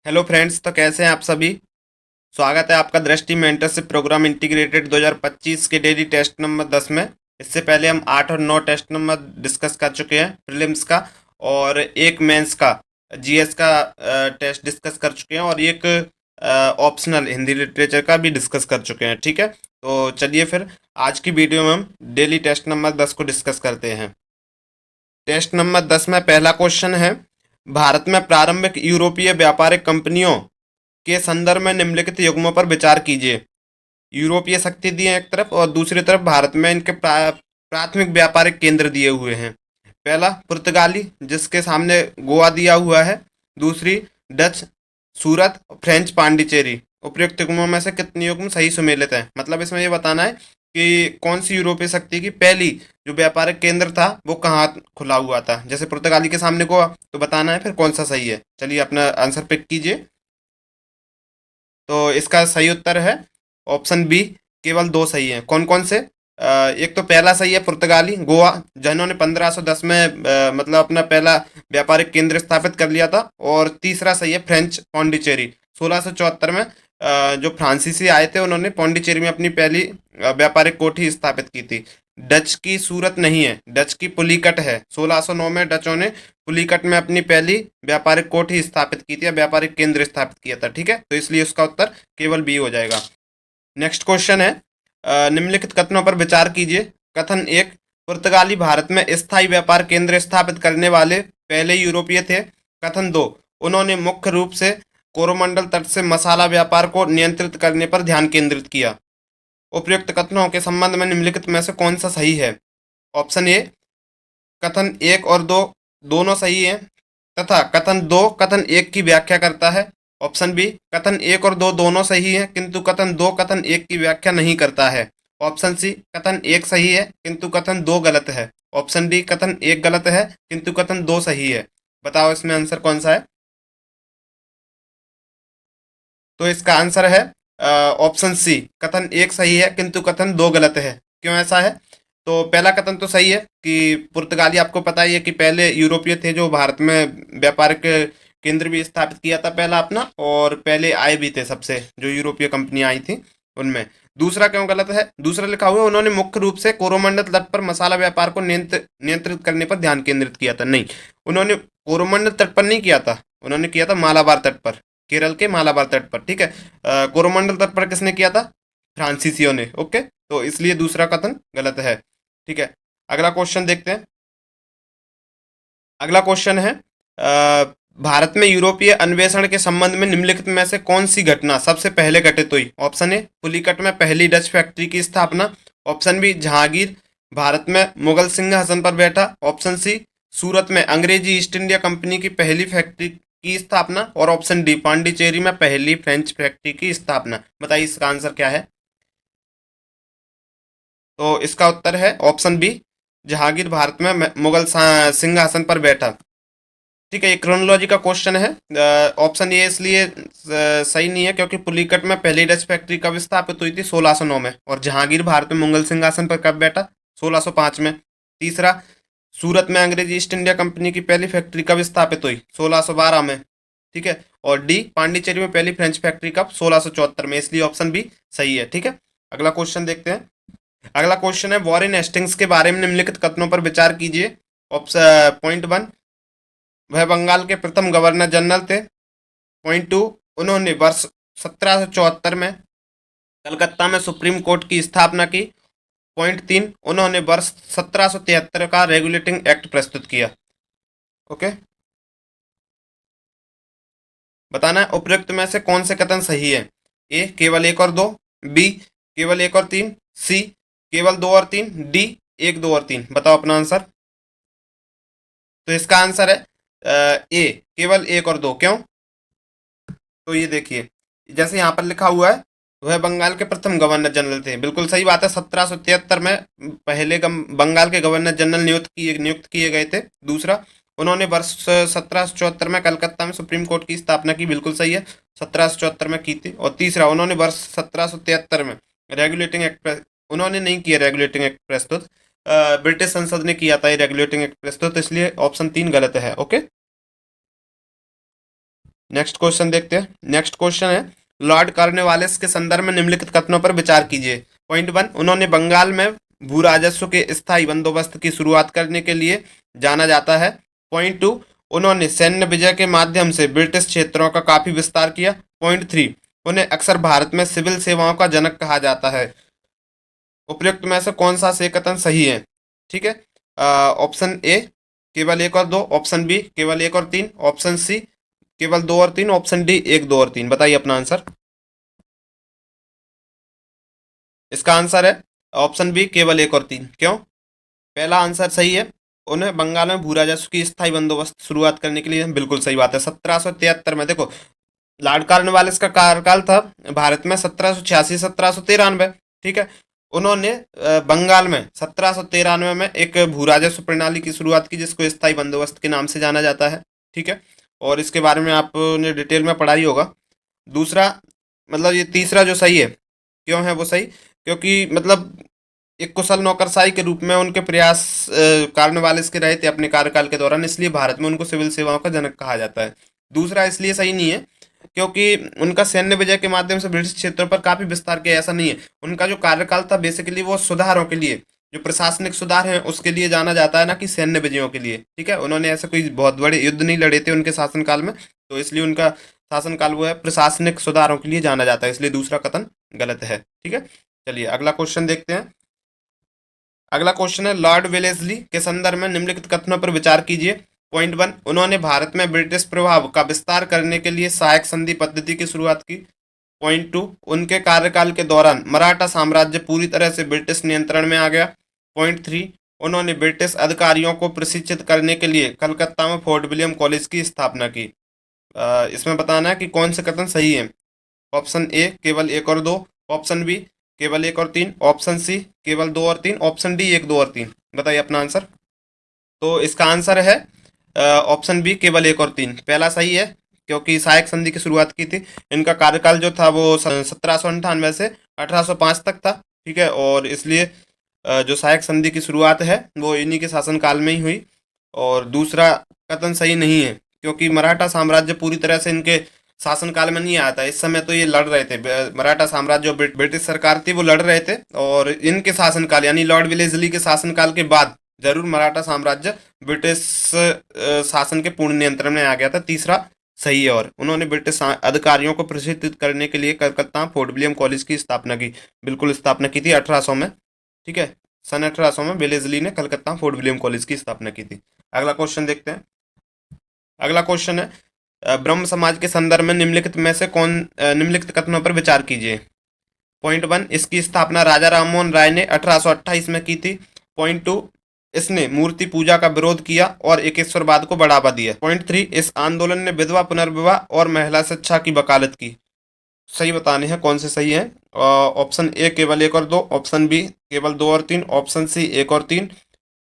Hello friends, तो कैसे हैं आप सभी। स्वागत है आपका दृष्टि मेंटरशिप प्रोग्राम इंटीग्रेटेड 2025 के डेली टेस्ट नंबर 10 में। इससे पहले हम 8 और 9 टेस्ट नंबर डिस्कस कर चुके हैं, प्रीलिम्स का और एक मेंस का जीएस का टेस्ट डिस्कस कर चुके हैं और एक ऑप्शनल हिंदी लिटरेचर का भी डिस्कस कर चुके हैं। ठीक है, तो चलिए फिर आज की वीडियो में हम डेली टेस्ट नंबर 10 को डिस्कस करते हैं। टेस्ट नंबर 10 में पहला क्वेश्चन है, भारत में प्रारंभिक यूरोपीय व्यापारिक कंपनियों के संदर्भ में निम्नलिखित युग्मों पर विचार कीजिए। यूरोपीय शक्ति दिए एक तरफ और दूसरी तरफ भारत में इनके प्राथमिक व्यापारिक केंद्र दिए हुए हैं। पहला पुर्तगाली, जिसके सामने गोवा दिया हुआ है। दूसरी डच सूरत, फ्रेंच पांडिचेरी। उपयुक्त युग्मों में से कितने युग्म सही सुमेलित हैं। मतलब इसमें ये बताना है कि कौन सी यूरोपीय शक्ति की पहली जो व्यापारिक केंद्र था वो कहाँ खुला हुआ था। जैसे पुर्तगाली के सामने गोवा, तो बताना है फिर कौन सा सही है। चलिए अपना आंसर पिक कीजिए। तो इसका सही उत्तर है ऑप्शन बी, केवल दो सही हैं। कौन कौन से? एक तो पहला सही है पुर्तगाली गोवा, जिन्होंने 1510 में मतलब अपना पहला व्यापारिक केंद्र स्थापित कर लिया था। और तीसरा सही है फ्रेंच पौंडीचेरी, 1674 में जो फ्रांसीसी आए थे उन्होंने पौंडीचेरी में अपनी पहली व्यापारिक कोठी स्थापित की थी। डच की सूरत नहीं है, डच की पुलिकट है। 1609 में डचों ने पुलिकट में अपनी पहली व्यापारिक कोठी स्थापित की थी या व्यापारिक केंद्र स्थापित किया था। ठीक है, तो इसलिए उसका उत्तर केवल बी हो जाएगा। नेक्स्ट क्वेश्चन है, निम्नलिखित कथनों पर विचार कीजिए। कथन एक, पुर्तगाली भारत में स्थायी व्यापार केंद्र स्थापित करने वाले पहले यूरोपीय थे। कथन दो, उन्होंने मुख्य रूप से कोरोमंडल तट से मसाला व्यापार को नियंत्रित करने पर ध्यान केंद्रित किया। उपयुक्त कथनों के संबंध में निम्नलिखित में से कौन सा सही है। ऑप्शन ए, कथन एक और दो दोनों सही हैं तथा कथन दो कथन एक की व्याख्या करता है। ऑप्शन बी, कथन एक और दो दोनों सही हैं किंतु कथन दो कथन एक की व्याख्या नहीं करता है। ऑप्शन सी, कथन एक सही है किंतु कथन दो गलत है। ऑप्शन डी, कथन एक गलत है किंतु कथन दो सही है। बताओ इसमें आंसर कौन सा है। तो इसका आंसर है ऑप्शन सी, कथन एक सही है किंतु कथन दो गलत है। क्यों ऐसा है? तो पहला कथन तो सही है कि पुर्तगाली आपको पता ही है कि पहले यूरोपीय थे जो भारत में व्यापारिक केंद्र भी स्थापित किया था पहला अपना, और पहले आए भी थे सबसे जो यूरोपीय कंपनियां आई थी उनमें। दूसरा क्यों गलत है? दूसरा लिखा हुआ है उन्होंने मुख्य रूप से कोरोमंडल तट पर मसाला व्यापार को नियंत्रित करने पर ध्यान केंद्रित किया था। नहीं, उन्होंने कोरोमंडल तट पर नहीं किया था, उन्होंने किया था मालाबार तट पर, केरल के मालाबार तट पर। ठीक है, कोरोमंडल तट पर किसने किया था? फ्रांसीसियों ने। ओके, तो इसलिए दूसरा कथन गलत है। ठीक है, अगला क्वेश्चन देखते हैं। अगला क्वेश्चन है, भारत में यूरोपीय अन्वेषण के संबंध में निम्नलिखित में से कौन सी घटना सबसे पहले घटित हुई। ऑप्शन ए, पुलिकट में पहली डच फैक्ट्री की स्थापना। ऑप्शन बी, जहांगीर भारत में मुगल सिंहासन पर बैठा। ऑप्शन सी, सूरत में अंग्रेजी ईस्ट इंडिया कंपनी की पहली फैक्ट्री की स्थापना। और ऑप्शन डी, पांडिचेरी में पहली फ्रेंच फैक्ट्री की स्थापना। बताइए इसका आंसर क्या है। तो इसका उत्तर है ऑप्शन बी, जहांगीर भारत में मुगल सिंहासन पर बैठा। ठीक है, ये क्रोनोलॉजी का क्वेश्चन है। ऑप्शन ए इसलिए सही नहीं है क्योंकि पुलिकट में पहली डच फैक्ट्री कब स्थापित हुई थी? 1609 में। और जहांगीर भारत में मुगल सिंहासन पर कब बैठा? 1605 में। तीसरा, सूरत में अंग्रेजी ईस्ट इंडिया कंपनी की पहली फैक्ट्री कब स्थापित हुई? 1612 में। ठीक है, और डी, पांडिचेरी में पहली फ्रेंच फैक्ट्री कब? 1674 में। इसलिए ऑप्शन बी सही है। ठीक है, अगला क्वेश्चन देखते हैं। अगला क्वेश्चन है, वॉरेन हेस्टिंग्स के बारे में निम्नलिखित कथनों पर विचार कीजिए। ऑप्शन पॉइंट वन, वह बंगाल के प्रथम गवर्नर जनरल थे। पॉइंट टू, उन्होंने वर्ष 1774 में कलकत्ता में सुप्रीम कोर्ट की स्थापना की। पॉइंट तीन, उन्होंने वर्ष 1773 का रेगुलेटिंग एक्ट प्रस्तुत किया। ओके, बताना है उपयुक्त में से कौन से कथन सही है। ए, केवल एक और दो। बी, केवल एक और तीन। सी, केवल दो और तीन। डी, एक दो और तीन। बताओ अपना आंसर। तो इसका आंसर है ए, केवल एक और दो। क्यों? तो ये देखिए, जैसे यहाँ पर लिखा हुआ है वह बंगाल के प्रथम गवर्नर जनरल थे। बिल्कुल सही बात है, 1773 में पहले बंगाल के गवर्नर जनरल नियुक्त किए गए थे। दूसरा, उन्होंने वर्ष 1774 में कलकत्ता में सुप्रीम कोर्ट की स्थापना की। बिल्कुल सही है, 1774 में की थी। और तीसरा, उन्होंने वर्ष 1773 में रेगुलेटिंग एक्ट उन्होंने नहीं किया रेगुलेटिंग एक्ट प्रस्तुत, ब्रिटिश संसद ने किया था ये रेगुलेटिंग एक्ट प्रस्तुत। इसलिए ऑप्शन तीन गलत है। ओके। नेक्स्ट क्वेश्चन देखते हैं। नेक्स्ट क्वेश्चन है लॉर्ड कॉर्नवालिस के संदर्भ में निम्नलिखित कथनों पर विचार कीजिए। पॉइंट वन, उन्होंने बंगाल में भू राजस्व के स्थायी बंदोबस्त की शुरुआत करने के लिए जाना जाता है। पॉइंट टू, उन्होंने सैन्य विजय के माध्यम से ब्रिटिश क्षेत्रों का काफी विस्तार किया। पॉइंट थ्री, उन्हें अक्सर भारत में सिविल सेवाओं का जनक कहा जाता है। उपयुक्त में से कौन सा से कथन सही है? ठीक है, ऑप्शन ए केवल एक और दो, ऑप्शन बी केवल एक और तीन, ऑप्शन सी केवल दो और तीन, ऑप्शन डी एक दो और तीन। बताइए अपना आंसर। इसका आंसर है ऑप्शन बी केवल एक और तीन। क्यों? पहला आंसर सही है, उन्हें बंगाल में भू राजस्व की स्थायी बंदोबस्त शुरुआत करने के लिए, बिल्कुल सही बात है। 1773 में देखो लॉर्ड कॉर्नवालिस का कार्यकाल था भारत में 1786 1793। ठीक है, उन्होंने बंगाल में 1793 में एक भू राजस्व प्रणाली की शुरुआत की जिसको स्थायी बंदोबस्त के नाम से जाना जाता है। ठीक है, और इसके बारे में आपने डिटेल में पढ़ा ही होगा। दूसरा, मतलब ये तीसरा जो सही है, क्यों है वो सही? क्योंकि मतलब एक कुशल नौकरशाही के रूप में उनके प्रयास कॉर्नवालिस के रहे थे अपने कार्यकाल के दौरान, इसलिए भारत में उनको सिविल सेवाओं का जनक कहा जाता है। दूसरा इसलिए सही नहीं है क्योंकि उनका सैन्य विजय के माध्यम से ब्रिटिश क्षेत्रों पर काफी विस्तार किया, ऐसा नहीं है। उनका जो कार्यकाल था बेसिकली वो सुधारों के लिए, जो प्रशासनिक सुधार हैं उसके लिए जाना जाता है, ना कि सैन्य विजयों के लिए। ठीक है, उन्होंने ऐसे कोई बहुत बड़े युद्ध नहीं लड़े थे उनके शासनकाल में, तो इसलिए उनका शासनकाल वो है प्रशासनिक सुधारों के लिए जाना जाता है, इसलिए दूसरा कथन गलत है। ठीक है, चलिए अगला क्वेश्चन देखते हैं। अगला क्वेश्चन है लॉर्ड वेलेस्ली के संदर्भ में निम्नलिखित कथनों पर विचार कीजिए। पॉइंट वन, उन्होंने भारत में ब्रिटिश प्रभाव का विस्तार करने के लिए सहायक संधि पद्धति की शुरुआत की। पॉइंट टू, उनके कार्यकाल के दौरान मराठा साम्राज्य पूरी तरह से ब्रिटिश नियंत्रण में आ गया। पॉइंट थ्री, उन्होंने ब्रिटिश अधिकारियों को प्रशिक्षित करने के लिए कलकत्ता में फोर्ट विलियम कॉलेज की स्थापना की। इसमें बताना है कि कौन से कथन सही है। ऑप्शन ए केवल एक और दो, ऑप्शन बी केवल एक और तीन, ऑप्शन सी केवल दो और तीन, ऑप्शन डी एक दो और तीन। बताइए अपना आंसर। तो इसका आंसर है ऑप्शन बी केवल एक और तीन। पहला सही है क्योंकि सहायक संधि की शुरुआत की थी। इनका कार्यकाल जो था वो 1798 से 1805 तक था। ठीक है, और इसलिए जो सहायक संधि की शुरुआत है वो इन्हीं के शासनकाल में ही हुई। और दूसरा कथन सही नहीं है क्योंकि मराठा साम्राज्य पूरी तरह से इनके शासनकाल में नहीं आया था। इस समय तो ये लड़ रहे थे, मराठा साम्राज्य जो ब्रिटिश सरकार थी वो लड़ रहे थे, और इनके शासनकाल यानी लॉर्ड विलेस्ली के शासनकाल के बाद जरूर मराठा साम्राज्य ब्रिटिश शासन के पूर्ण नियंत्रण में आ गया था। तीसरा सही है, और उन्होंने ब्रिटिश अधिकारियों को प्रशिक्षित करने के लिए कलकत्ता फोर्ट विलियम कॉलेज की स्थापना की। बिल्कुल स्थापना की थी 1800 में। ठीक है, सन 1800 में वेलेस्ली ने कलकत्ता फोर्ट विलियम कॉलेज की स्थापना की थी। अगला क्वेश्चन देखते हैं। अगला क्वेश्चन है ब्रह्म समाज के संदर्भ में निम्नलिखित में से निम्नलिखित कथनों पर विचार कीजिए। पॉइंट वन, इसकी स्थापना राजा राममोहन राय ने 1828 में की थी। पॉइंट टू, इसने मूर्ति पूजा का विरोध किया और एकेश्वरवाद को बढ़ावा दिया। पॉइंट थ्री, इस आंदोलन ने विधवा पुनर्विवाह और महिला शिक्षा की वकालत की। सही बताने हैं कौन से सही है। ऑप्शन ए केवल एक और दो, ऑप्शन बी केवल दो और तीन, ऑप्शन सी एक और तीन,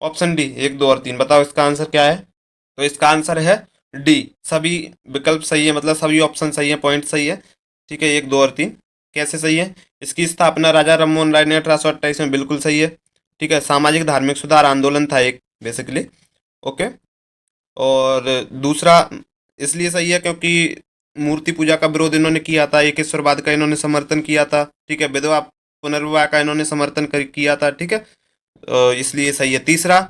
ऑप्शन डी एक दो और तीन। बताओ इसका आंसर क्या है। तो इसका आंसर है डी, सभी विकल्प सही है, मतलब सभी ऑप्शन सही है, पॉइंट सही है। ठीक है, एक दो और तीन। कैसे सही है? इसकी स्थापना राजा राममोहन राय ने 1828 में, बिल्कुल सही है। ठीक है, सामाजिक धार्मिक सुधार आंदोलन था एक बेसिकली। ओके, और दूसरा इसलिए सही है क्योंकि मूर्ति पूजा का विरोध इन्होंने किया था, एकेश्वरवाद का इन्होंने समर्थन किया था। ठीक है, विधवा पुनर्विवाह का इन्होंने समर्थन किया था। ठीक है, इसलिए सही है। तीसरा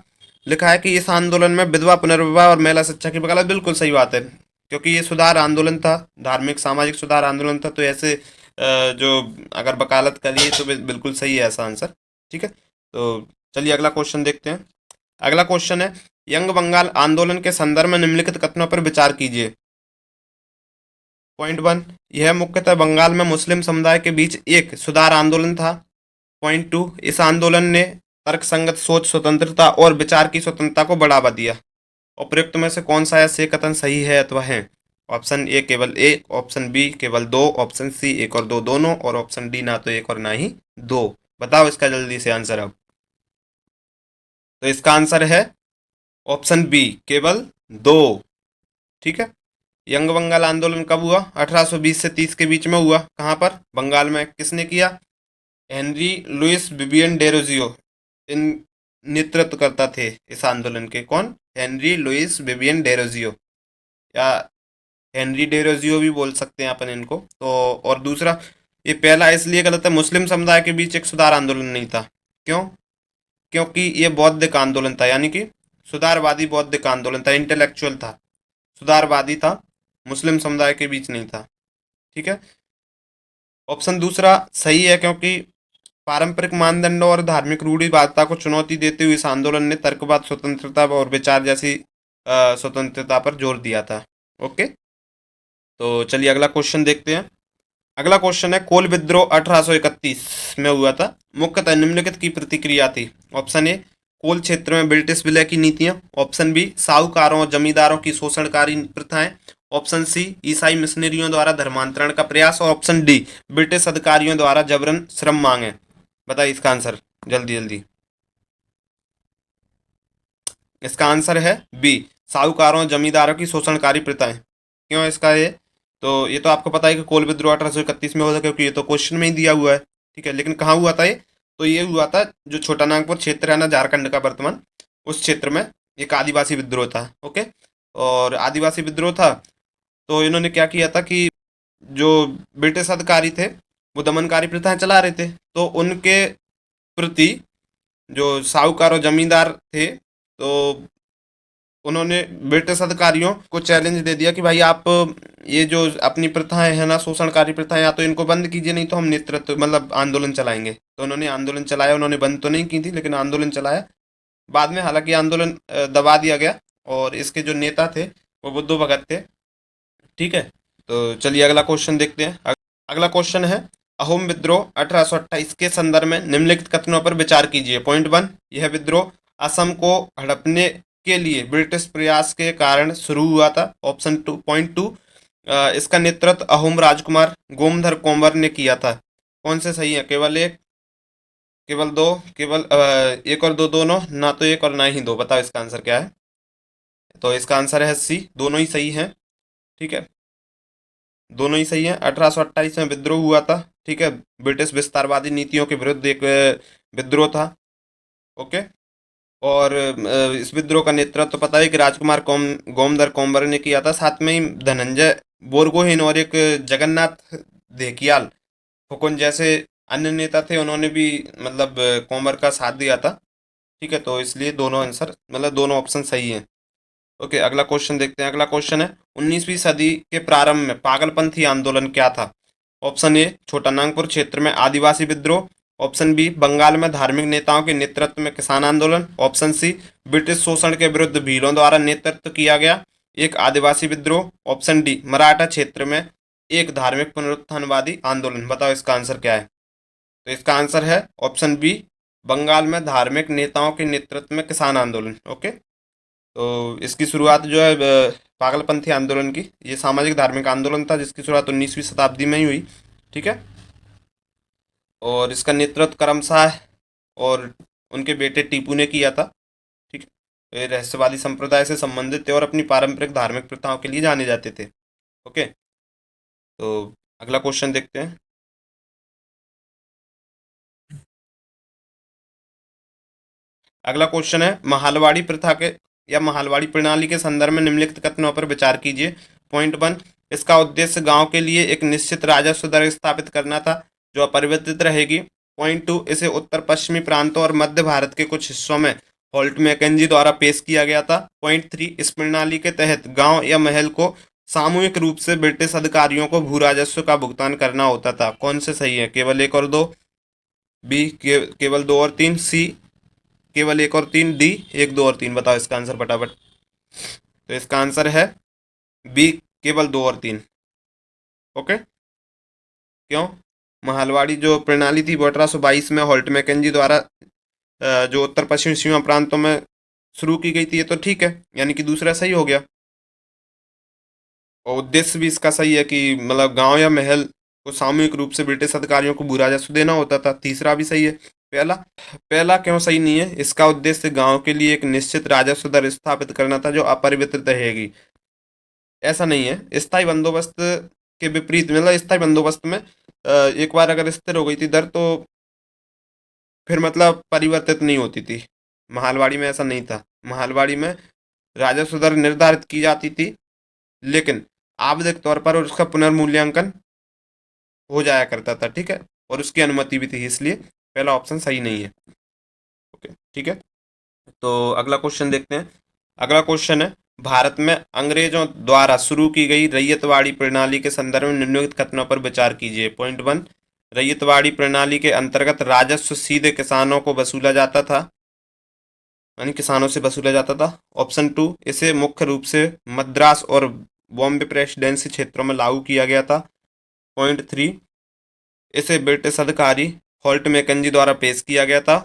लिखा है कि इस आंदोलन में विधवा पुनर्विवाह और महिला शिक्षा की वकालत, बिल्कुल सही बात है क्योंकि ये सुधार आंदोलन था, धार्मिक सामाजिक सुधार आंदोलन था, तो ऐसे जो अगर वकालत करिए तो बिल्कुल सही है ऐसा आंसर। ठीक है, तो चलिए अगला क्वेश्चन देखते हैं। अगला क्वेश्चन है यंग बंगाल आंदोलन के संदर्भ में निम्नलिखित कथनों पर विचार कीजिए। पॉइंट वन, यह मुख्यतः बंगाल में मुस्लिम समुदाय के बीच एक सुधार आंदोलन था। पॉइंट टू, इस आंदोलन ने तर्कसंगत सोच स्वतंत्रता और विचार की स्वतंत्रता को बढ़ावा दिया। उपयुक्त में से कौन सा ऐसे कथन सही है अथवा है? ऑप्शन ए केवल एक, ऑप्शन बी केवल दो, ऑप्शन सी एक और दो दोनों, और ऑप्शन डी ना तो एक और ना ही दो। बताओ इसका जल्दी से आंसर अब। तो इसका आंसर है ऑप्शन बी केवल दो। ठीक है, यंग बंगाल आंदोलन कब हुआ? 1820 से 30 के बीच में हुआ। कहाँ पर? बंगाल में। किसने किया? हेनरी लुइस विवियन डेरोजियो इन नेतृत्व करता थे इस आंदोलन के। कौन? हेनरी लुइस विवियन डेरोजियो या हेनरी डेरोजियो भी बोल सकते हैं अपन इनको। तो और दूसरा, ये पहला इसलिए गलत है, मुस्लिम समुदाय के बीच एक सुधार आंदोलन नहीं था। क्यों? क्योंकि ये बौद्धिक आंदोलन था, यानी कि सुधारवादी बौद्धिक आंदोलन था, इंटेलेक्चुअल था, सुधारवादी था, मुस्लिम समुदाय के बीच नहीं था। ठीक है, ऑप्शन दूसरा सही है, क्योंकि पारंपरिक मानदंडों और धार्मिक रूढ़िवादिता को चुनौती देते हुए इस आंदोलन ने तर्कवाद, स्वतंत्रता और विचार जैसी स्वतंत्रता पर जोर दिया था। ओके, तो चलिए अगला क्वेश्चन देखते हैं। अगला क्वेश्चन है, कोल विद्रोह 1831 में हुआ था, मुख्यतः निम्नलिखित की प्रतिक्रिया थी। ऑप्शन ए, कोल क्षेत्र में ब्रिटिश विलय की नीतियां। ऑप्शन बी, साहूकारों और जमींदारों की शोषणकारी प्रथाएं। ऑप्शन सी, ईसाई मिशनरियों द्वारा धर्मांतरण का प्रयास। और ऑप्शन डी, ब्रिटिश अधिकारियों द्वारा जबरन श्रम मांगे। बताइए इसका आंसर जल्दी जल्दी। इसका आंसर है बी, साहूकारों और जमींदारों की शोषणकारी प्रथाएं। क्यों इसका ये, तो ये तो आपको पता है कि कोल विद्रोह 1831 में हुआ था, क्योंकि ये तो क्वेश्चन में ही दिया हुआ है। ठीक है, लेकिन कहाँ हुआ था ये, तो ये हुआ था जो छोटा नागपुर क्षेत्र है ना, झारखंड का वर्तमान, उस क्षेत्र में एक आदिवासी विद्रोह था। ओके, और आदिवासी विद्रोह था, तो इन्होंने क्या किया था कि जो ब्रिटिश अधिकारी थे वो दमनकारी प्रथाएं चला रहे थे, तो उनके प्रति जो साहूकार और जमींदार थे, तो उन्होंने ब्रिटिश अधिकारियों को चैलेंज दे दिया कि भाई आप ये जो अपनी प्रथाएं हैं ना, शोषणकारी प्रथाएं, या तो इनको बंद कीजिए, नहीं तो हम नेतृत्व मतलब आंदोलन चलाएंगे। तो उन्होंने आंदोलन चलाया, उन्होंने बंद तो नहीं की थी, लेकिन आंदोलन चलाया। बाद में हालांकि आंदोलन दबा दिया गया, और इसके जो नेता थे वो बुद्धू भगत थे। ठीक है, तो चलिए अगला क्वेश्चन देखते हैं। अगला क्वेश्चन है, अहोम विद्रोह 1828 के संदर्भ में निम्नलिखित कथनों पर विचार कीजिए। पॉइंट वन, यह विद्रोह असम को हड़पने के लिए ब्रिटिश प्रयास के कारण शुरू हुआ था। ऑप्शन टू, पॉइंट टू, इसका नेतृत्व अहोम राजकुमार गोमधर कोंबर ने किया था। कौन से सही है? केवल एक, केवल दो, केवल एक और दो, दोनों, ना तो एक और ना ही दो। बताओ इसका आंसर क्या है? तो इसका आंसर है सी, दोनों ही सही है। ठीक है, दोनों ही सही है। 1828 में विद्रोह हुआ था। ठीक है, ब्रिटिश विस्तारवादी नीतियों के विरुद्ध एक विद्रोह था। ओके, और इस विद्रोह का नेतृत्व तो पता है कि राजकुमार गोमधर कोम्बर ने किया था। साथ में ही धनंजय बोरगोहेन और एक जगन्नाथ धेकियाल फुकुन जैसे अन्य नेता थे, उन्होंने भी मतलब कोम्बर का साथ दिया था। ठीक है, तो इसलिए दोनों आंसर मतलब दोनों ऑप्शन सही हैं। ओके, अगला क्वेश्चन देखते हैं। अगला क्वेश्चन है, 19वीं सदी के प्रारंभ में पागलपंथी आंदोलन क्या था? ऑप्शन ए, छोटा नागपुर क्षेत्र में आदिवासी विद्रोह। ऑप्शन बी, बंगाल में धार्मिक नेताओं के नेतृत्व में किसान आंदोलन। ऑप्शन सी, ब्रिटिश शोषण के विरुद्ध भीलों द्वारा नेतृत्व किया गया एक आदिवासी विद्रोह। ऑप्शन डी, मराठा क्षेत्र में एक धार्मिक पुनरुत्थानवादी आंदोलन। बताओ इसका आंसर क्या है? तो इसका आंसर है ऑप्शन बी, बंगाल में धार्मिक नेताओं के नेतृत्व में किसान आंदोलन। ओके, तो इसकी शुरुआत जो है पागलपंथी आंदोलन की, ये सामाजिक धार्मिक आंदोलन था जिसकी शुरुआत 19वीं शताब्दी में ही हुई। ठीक है, और इसका नेतृत्व करमशाह और उनके बेटे टीपू ने किया था। ठीक है, ये रहस्यवादी संप्रदाय से संबंधित थे और अपनी पारंपरिक धार्मिक प्रथाओं के लिए जाने जाते थे। ओके, तो अगला क्वेश्चन देखते हैं। अगला क्वेश्चन है, महालवाड़ी प्रथा के या महालवाड़ी प्रणाली के संदर्भ में निम्नलिखित कथनों पर विचार कीजिए। पॉइंट वन, इसका उद्देश्य गांव के लिए एक निश्चित राजस्व दर स्थापित करना था जो अपरिवर्तित रहेगी। पॉइंट टू, इसे उत्तर पश्चिमी प्रांतों और मध्य भारत के कुछ हिस्सों में होल्ट मैकेंजी द्वारा पेश किया गया था। पॉइंट थ्री, इस प्रणाली के तहत गांव या महल को सामूहिक रूप से ब्रिटिश अधिकारियों को भू राजस्व का भुगतान करना होता था। कौन से सही है? केवल एक और दो, बी केवल दो और तीन, सी केवल एक और तीन, डी एक दो और तीन। बताओ इसका आंसर फटाफट। तो इसका आंसर है बी, केवल दो और तीन। ओके, क्यों? महालवाड़ी जो प्रणाली थी वो 1822 में होल्ट मैकेंजी द्वारा जो उत्तर पश्चिमी सीमा प्रांतों में शुरू की गई थी। ये तो ठीक है, यानी कि दूसरा सही हो गया। और उद्देश्य भी इसका सही है कि मतलब गांव या महल को सामूहिक रूप से ब्रिटिश अधिकारियों को भू राजस्व देना होता था। तीसरा भी सही है। पहला, पहला क्यों सही नहीं है? इसका उद्देश्य गांव के लिए एक निश्चित राजस्व दर स्थापित करना था जो अपरिवर्तित रहेगी। ऐसा नहीं है, स्थायी बंदोबस्त के विपरीत, मतलब स्थायी बंदोबस्त में एक बार अगर स्थिर हो गई थी दर तो फिर मतलब परिवर्तित नहीं होती थी। महालवाड़ी में ऐसा नहीं था। महालवाड़ी में राजस्व दर निर्धारित की जाती थी, लेकिन आवधिक तौर पर, और उसका पुनर्मूल्यांकन हो जाया करता था, ठीक है, और उसकी अनुमति भी थी, इसलिए पहला ऑप्शन सही नहीं है। ओके, ठीक है। तो अगला क्वेश्चन देखते हैं। अगला क्वेश्चन है, भारत में अंग्रेजों द्वारा शुरू की गई रैयतवाड़ी प्रणाली के संदर्भ में निम्नलिखित कथनों पर विचार कीजिए। पॉइंट वन, रैयतवाड़ी प्रणाली के अंतर्गत राजस्व सीधे किसानों को वसूला जाता था, यानी किसानों से वसूला जाता था। ऑप्शन टू, इसे मुख्य रूप से मद्रास और बॉम्बे प्रेसिडेंसी क्षेत्रों में लागू किया गया था। पॉइंट थ्री, इसे ब्रिटिश अधिकारी हॉल्ट मैकेंजी द्वारा पेश किया गया था।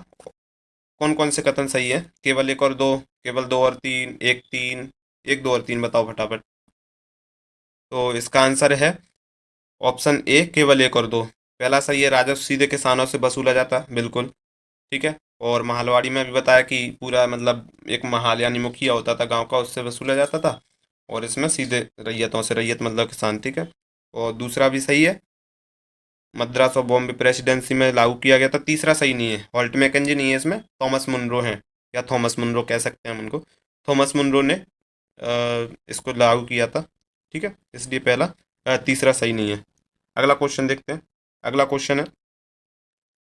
कौन कौन से कथन सही है? केवल एक और दो, केवल दो और तीन, एक तीन, एक दो और तीन, बताओ फटाफट। तो इसका आंसर है ऑप्शन ए, केवल एक और दो। पहला सही है, राजस्व सीधे किसानों से वसूला जाता, बिल्कुल ठीक है। और महालवाड़ी में भी बताया कि पूरा मतलब एक महाल यानी मुखिया होता था गांव का, उससे वसूला जाता था, और इसमें सीधे रैयतों से, रैयत मतलब किसान, ठीक है। और दूसरा भी सही है, मद्रास और बॉम्बे प्रेसिडेंसी में लागू किया गया था। तीसरा सही नहीं है, हॉल्ट मैकेंजी नहीं है इसमें, थॉमस मुनरो हैं, या थॉमस मुनरो कह सकते हैं हम उनको। थॉमस मुनरो ने इसको लागू किया था, ठीक है, इसलिए पहला तीसरा सही नहीं है। अगला क्वेश्चन देखते हैं। अगला क्वेश्चन है,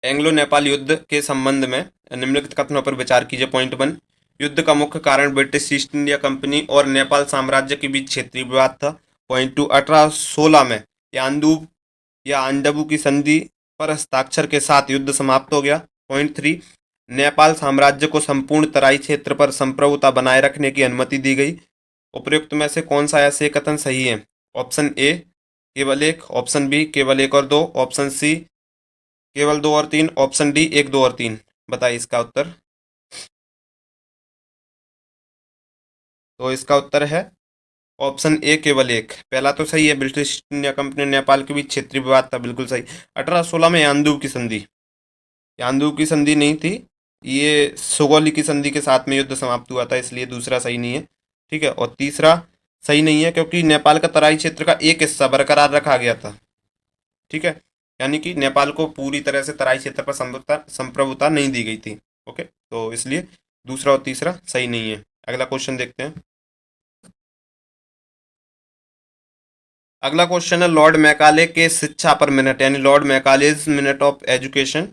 एंग्लो नेपाल युद्ध के संबंध में निम्नलिखित कथनों पर विचार कीजिए। पॉइंट वन, युद्ध का मुख्य कारण ब्रिटिश ईस्ट इंडिया कंपनी और नेपाल साम्राज्य के बीच क्षेत्रीय विवाद था। पॉइंट टू, 1816 में यान्दूब या आंडबू की संधि पर हस्ताक्षर के साथ युद्ध समाप्त हो गया। पॉइंट थ्री, नेपाल साम्राज्य को संपूर्ण तराई क्षेत्र पर संप्रभुता बनाए रखने की अनुमति दी गई। उपयुक्त में से कौन सा ऐसे कथन सही है? ऑप्शन ए, केवल एक, ऑप्शन बी, केवल एक और दो, ऑप्शन सी, केवल दो और तीन, ऑप्शन डी, एक दो और तीन। बताइए इसका उत्तर। तो इसका उत्तर है ऑप्शन ए, केवल एक। पहला तो सही है, British east India company Nepal के बीच क्षेत्रीय विवाद था, बिल्कुल सही। 1816 में यान्दूब की संधि, यान्दूब की संधि नहीं थी, ये सुगौली की संधि के साथ में युद्ध समाप्त हुआ था, इसलिए दूसरा सही नहीं है, ठीक है। और तीसरा सही नहीं है क्योंकि नेपाल का तराई क्षेत्र का एक हिस्सा बरकरार रखा गया था, ठीक है, यानी कि नेपाल को पूरी तरह से तराई क्षेत्र पर संप्रभुता नहीं दी गई थी। ओके, तो इसलिए दूसरा और तीसरा सही नहीं है। अगला क्वेश्चन देखते हैं। अगला क्वेश्चन है, लॉर्ड मैकाले के शिक्षा पर मिनट, यानी Lord Macaulay's minute of education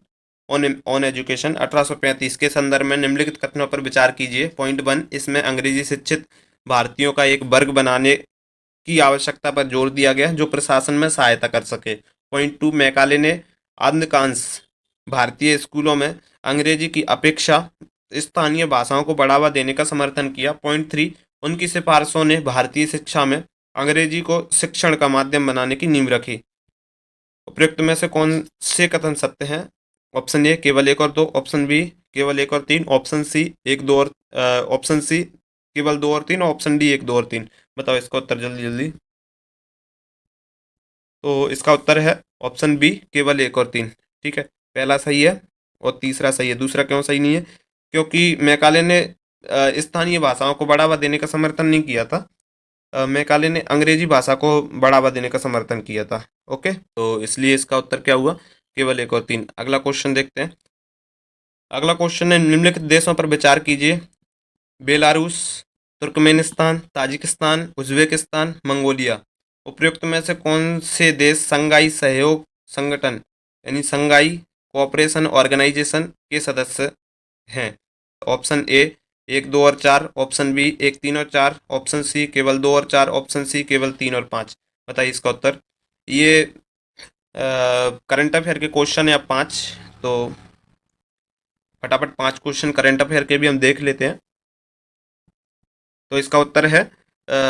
on on education 1835 के संदर्भ में निम्नलिखित कथनों पर विचार कीजिए। पॉइंट वन, इसमें अंग्रेजी शिक्षित भारतीयों का एक वर्ग बनाने की आवश्यकता पर जोर दिया गया जो प्रशासन में सहायता कर सके। पॉइंट टू, मैकाले ने अधिकांश भारतीय स्कूलों में अंग्रेजी की अपेक्षा स्थानीय भाषाओं को बढ़ावा देने का समर्थन किया। पॉइंट थ्री, उनकी सिफारिशों ने भारतीय शिक्षा में अंग्रेजी को शिक्षण का माध्यम बनाने की नींव रखी। उपयुक्त में से कौन से कथन सत्य हैं? ऑप्शन ए, केवल एक और दो, ऑप्शन बी, केवल एक और तीन, ऑप्शन सी, एक दो और ऑप्शन सी, केवल दो और तीन, ऑप्शन डी, एक दो और तीन। बताओ इसका उत्तर जल्दी जल्दी। तो इसका उत्तर है ऑप्शन बी, केवल एक और तीन, ठीक है। पहला सही है और तीसरा सही है। दूसरा क्यों सही नहीं है? क्योंकि मैकाले ने स्थानीय भाषाओं को बढ़ावा देने का समर्थन नहीं किया था। मैकाले ने अंग्रेजी भाषा को बढ़ावा देने का समर्थन किया था। ओके, तो इसलिए इसका उत्तर क्या हुआ? केवल एक और तीन। अगला क्वेश्चन देखते हैं। अगला क्वेश्चन है, निम्नलिखित देशों पर विचार कीजिए। Belarus, Turkmenistan, Tajikistan, Uzbekistan, Mongolia. उपयुक्त में से कौन से देश संघाई सहयोग संगठन यानी संघाई कोऑपरेशन ऑर्गेनाइजेशन के सदस्य हैं? ऑप्शन ए, एक दो और चार, ऑप्शन बी, एक तीन और चार, ऑप्शन सी, केवल दो और चार, ऑप्शन सी, केवल तीन और पाँच। बताइए इसका उत्तर। ये करंट अफेयर के क्वेश्चन है, अब पाँच, तो फटाफट पांच क्वेश्चन करंट अफेयर के भी हम देख लेते हैं। तो इसका उत्तर है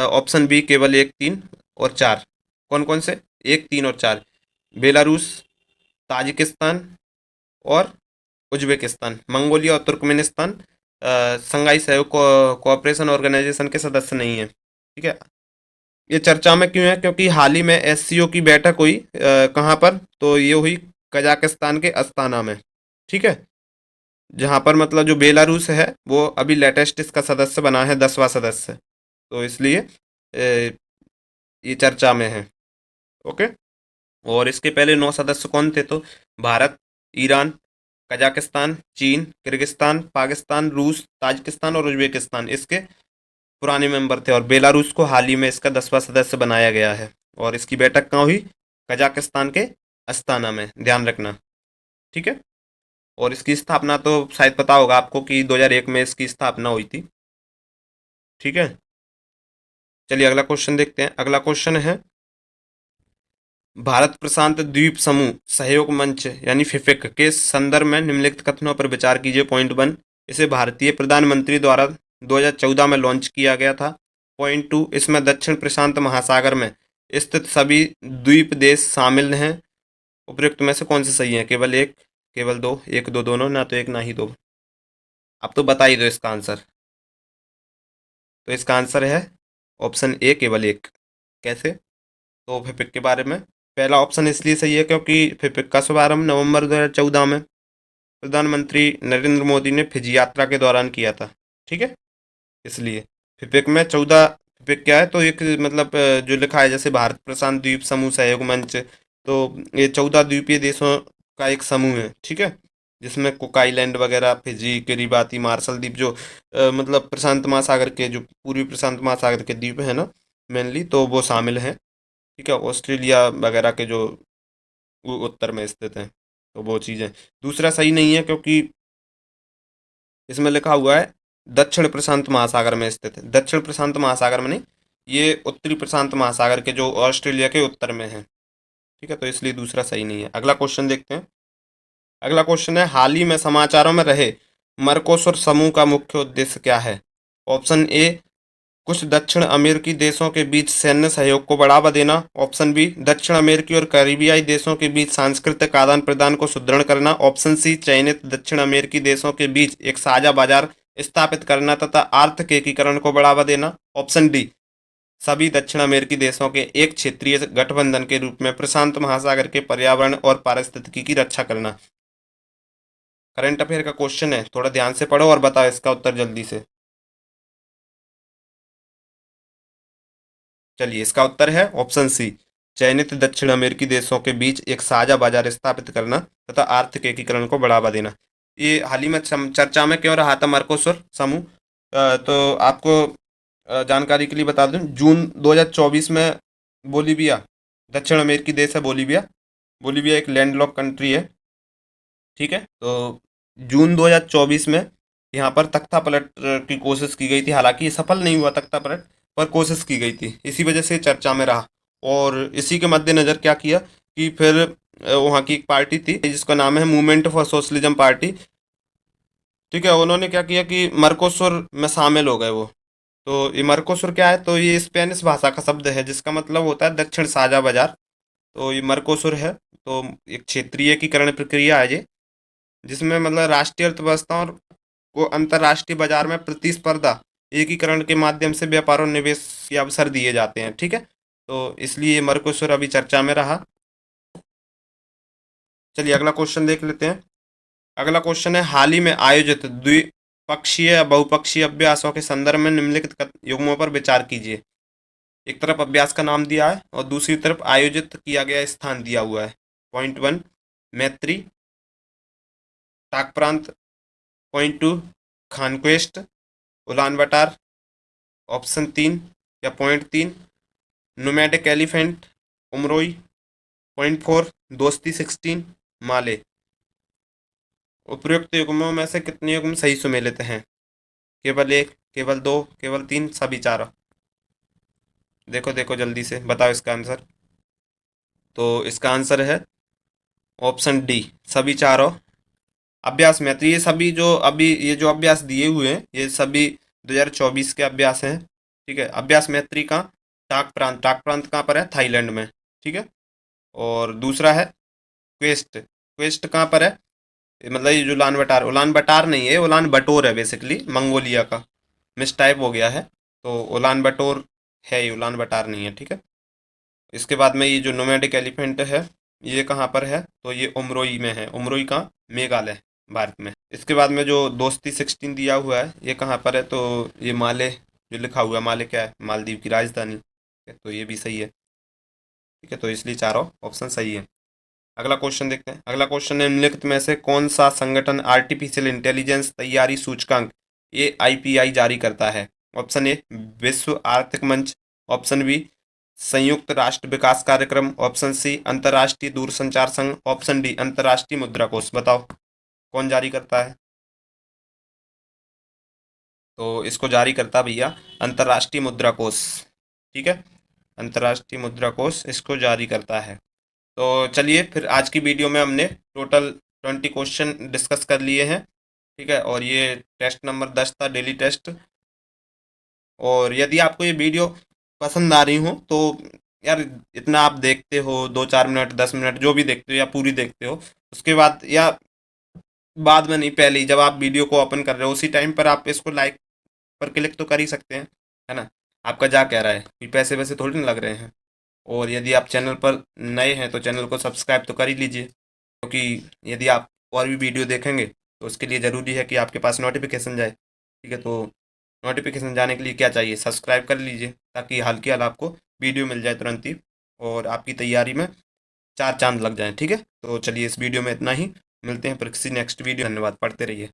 ऑप्शन बी, केवल एक, तीन और चार। कौन कौन से? एक, तीन और चार। बेलारूस, ताजिकिस्तान और उज्बेकिस्तान। मंगोलिया और तुर्कमेनिस्तान संघाई सहयोग कोऑपरेशन ऑर्गेनाइजेशन के सदस्य नहीं है, ठीक है। ये चर्चा में क्यों है? क्योंकि हाल ही में एससीओ की बैठक हुई, कहाँ पर? तो ये हुई कजाकिस्तान के अस्ताना में, ठीक है, जहाँ पर मतलब जो बेलारूस है वो अभी लेटेस्ट इसका सदस्य बना है, 10वां सदस्य, तो इसलिए ये चर्चा में है। ओके, और इसके पहले 9 सदस्य कौन थे? तो भारत, ईरान, कजाकिस्तान, चीन, किर्गिस्तान, पाकिस्तान, रूस, ताजिकिस्तान और उज्बेकिस्तान इसके पुराने मेंबर थे, और बेलारूस को हाल ही में इसका 10वां सदस्य बनाया गया है। और इसकी बैठक कहाँ हुई? कजाकिस्तान के अस्ताना में, ध्यान रखना। ठीक है। और इसकी स्थापना तो शायद पता होगा आपको कि 2001 में इसकी स्थापना हुई थी। ठीक है। चलिए अगला क्वेश्चन देखते हैं। अगला क्वेश्चन है, भारत प्रशांत द्वीप समूह सहयोग मंच यानी फिफिक के संदर्भ में निम्नलिखित कथनों पर विचार कीजिए। पॉइंट 1, इसे भारतीय प्रधानमंत्री द्वारा 2014 में लॉन्च किया गया था। पॉइंट 2, इसमें दक्षिण प्रशांत महासागर में स्थित सभी द्वीप देश शामिल हैं। उपयुक्त में से कौन से सही है? केवल एक, केवल दो, एक दो दोनों, ना तो एक ना ही दो। अब तो बता ही दो इसका आंसर। तो इसका आंसर है ऑप्शन ए, केवल एक। कैसे? तो फिपिक के बारे में पहला ऑप्शन इसलिए सही है क्योंकि फिपिक का शुभारंभ नवंबर 2014 में प्रधानमंत्री नरेंद्र मोदी ने फिजी यात्रा के दौरान किया था। ठीक है, इसलिए फिपिक में 14। फिपिक क्या है? तो एक मतलब जो लिखा है जैसे भारत प्रशांत द्वीप समूह सहयोग मंच, तो ये 14 द्वीपीय देशों का एक समूह है। ठीक है, जिसमें कुक आइलैंड वगैरह, फिजी, किरिबाती, मार्शल द्वीप, जो मतलब प्रशांत महासागर के, जो पूर्वी प्रशांत महासागर के द्वीप है ना मेनली, तो वो शामिल हैं। ठीक है, ऑस्ट्रेलिया वगैरह के जो उत्तर में स्थित हैं, तो वो चीज़ें। दूसरा सही नहीं है क्योंकि इसमें लिखा हुआ है दक्षिण प्रशांत महासागर में स्थित है। दक्षिण प्रशांत महासागर में नहीं, ये उत्तरी प्रशांत महासागर के जो ऑस्ट्रेलिया के उत्तर में है। ठीक है, तो इसलिए दूसरा सही नहीं है। अगला क्वेश्चन देखते हैं। अगला क्वेश्चन है, हाल ही में समाचारों में रहे मर्कोसुर समूह का मुख्य उद्देश्य क्या है? ऑप्शन ए, कुछ दक्षिण अमेरिकी देशों के बीच सैन्य सहयोग को बढ़ावा देना। ऑप्शन बी, दक्षिण अमेरिकी और कैरिबियाई देशों के बीच सांस्कृतिक आदान प्रदान को सुदृढ़ करना। ऑप्शन सी, चयनित दक्षिण अमेरिकी देशों के बीच एक साझा बाजार स्थापित करना तथा आर्थिक एकीकरण को बढ़ावा देना। ऑप्शन डी, सभी दक्षिण अमेरिकी देशों के एक क्षेत्रीय गठबंधन के रूप में प्रशांत महासागर के पर्यावरण और पारिस्थितिकी की रक्षा करना। करंट अफेयर का क्वेश्चन है, थोड़ा ध्यान से पढ़ो और बताओ इसका उत्तर जल्दी से। चलिए, इसका उत्तर है ऑप्शन सी, चयनित दक्षिण अमेरिकी देशों के बीच एक साझा बाजार स्थापित करना तथा आर्थिक एकीकरण को बढ़ावा देना। ये हाल ही में चर्चा में क्यों रहा था मर्कोसुर समूह? तो आपको जानकारी के लिए बता दूं, जून 2024 में बोलीविया, दक्षिण अमेरिकी देश है बोलीविया। बोलीविया एक लैंडलॉक कंट्री है। ठीक है, तो जून 2024 में यहाँ पर तख्ता पलट की कोशिश की गई थी। हालांकि ये सफल नहीं हुआ तख्ता पलट, पर कोशिश की गई थी, इसी वजह से चर्चा में रहा। और इसी के मद्देनज़र क्या किया कि फिर वहाँ की एक पार्टी थी जिसका नाम है मूवमेंट फॉर सोशलिज्म पार्टी। ठीक है, उन्होंने क्या किया कि मर्कोसुर में शामिल हो गए वो। तो ये मर्कोसुर क्या है? तो ये स्पेनिश भाषा का शब्द है जिसका मतलब होता है दक्षिण साझा बाजार। तो ये मर्कोसुर है, तो एक क्षेत्रीय एकीकरण प्रक्रिया है ये, जिसमें मतलब राष्ट्रीय अर्थव्यवस्था और को अंतर्राष्ट्रीय बाजार में प्रतिस्पर्धा एकीकरण के माध्यम से व्यापार और निवेश के अवसर दिए जाते हैं। ठीक है, तो इसलिए मर्कोसुर अभी चर्चा में रहा। चलिए अगला क्वेश्चन देख लेते हैं। अगला क्वेश्चन है, हाल ही में आयोजित द्विपक्षीय या बहुपक्षीय अभ्यासों के संदर्भ में निम्नलिखित युग्मों पर विचार कीजिए। एक तरफ अभ्यास का नाम दिया है और दूसरी तरफ आयोजित किया गया स्थान दिया हुआ है। पॉइंट 1, मैत्री टाक प्रांत। Point 2, Khan Quest Ulaanbaatar. Option 3 या point 3, nomadic elephant Umroi. Point 4, दोस्ती 16 माले। उपयुक्त युग्मों में से कितने युग्म सही सुमेलित हैं? केवल एक, केवल दो, केवल तीन, सभी चारों? देखो देखो जल्दी से बताओ इसका आंसर। तो इसका आंसर है ऑप्शन डी, सभी चारों अभ्यास में। तो ये सभी जो अभी ये जो अभ्यास दिए हुए हैं ये सभी 2024 के अभ्यास हैं। ठीक है, अभ्यास मैत्री का टाक प्रांत, टाक प्रांत कहाँ पर है? थाईलैंड में। ठीक है, और दूसरा है क्वेस्ट, क्वेस्ट कहाँ पर है? मतलब ये जो उलान बटार, उलान बटार नहीं है, उलान बटोर है बेसिकली, मंगोलिया का मिस टाइप हो गया है। तो उलान बटोर है ये, उलान बटार नहीं है। ठीक है, इसके बाद में ये जो नोमैडिक एलिफेंट है ये कहाँ पर है? तो ये उमरोई में है। उमरोई का मेघालय, भारत में। इसके बाद में जो दोस्ती 16 दिया हुआ है ये कहाँ पर है? तो ये माले जो लिखा हुआ है, माले क्या है? मालदीव की राजधानी है। तो ये भी सही है। ठीक है, तो इसलिए चारों ऑप्शन सही है। अगला क्वेश्चन देखते हैं। अगला क्वेश्चन है, निम्नलिखित में से कौन सा संगठन आर्टिफिशियल इंटेलिजेंस तैयारी सूचकांक AIPI जारी करता है? ऑप्शन ए विश्व आर्थिक मंच, ऑप्शन बी संयुक्त राष्ट्र विकास कार्यक्रम, ऑप्शन सी अंतर्राष्ट्रीय दूरसंचार संघ, ऑप्शन डी अंतर्राष्ट्रीय मुद्रा कोष। बताओ कौन जारी करता है? तो इसको जारी करता भैया अंतर्राष्ट्रीय मुद्रा कोष। ठीक है, अंतर्राष्ट्रीय मुद्रा कोष इसको जारी करता है। तो चलिए फिर आज की वीडियो में हमने टोटल 20 क्वेश्चन डिस्कस कर लिए हैं। ठीक है, और ये टेस्ट नंबर 10 था, डेली टेस्ट। और यदि आपको ये वीडियो पसंद आ रही हो तो यार, इतना आप देखते हो 2-4 मिनट 10 मिनट जो भी देखते हो या पूरी देखते हो, उसके बाद या बाद में नहीं, पहले ही जब आप वीडियो को ओपन कर रहे हो उसी टाइम पर आप इसको लाइक पर क्लिक तो कर ही सकते हैं, है ना। आपका जा कह रहा है, कोई पैसे वैसे थोड़ी ना लग रहे हैं। और यदि आप चैनल पर नए हैं तो चैनल को सब्सक्राइब तो कर ही लीजिए, क्योंकि यदि आप और भी वीडियो देखेंगे तो उसके लिए ज़रूरी है कि आपके पास नोटिफिकेशन जाए। ठीक है, तो नोटिफिकेशन जाने के लिए क्या चाहिए, सब्सक्राइब कर लीजिए, ताकि हाल की हाल आपको वीडियो मिल जाए तुरंत ही, और आपकी तैयारी में चार चांद लग जाएं। ठीक है, तो चलिए इस वीडियो में इतना ही, मिलते हैं फिर किसी नेक्स्ट वीडियो। धन्यवाद, पढ़ते रहिए।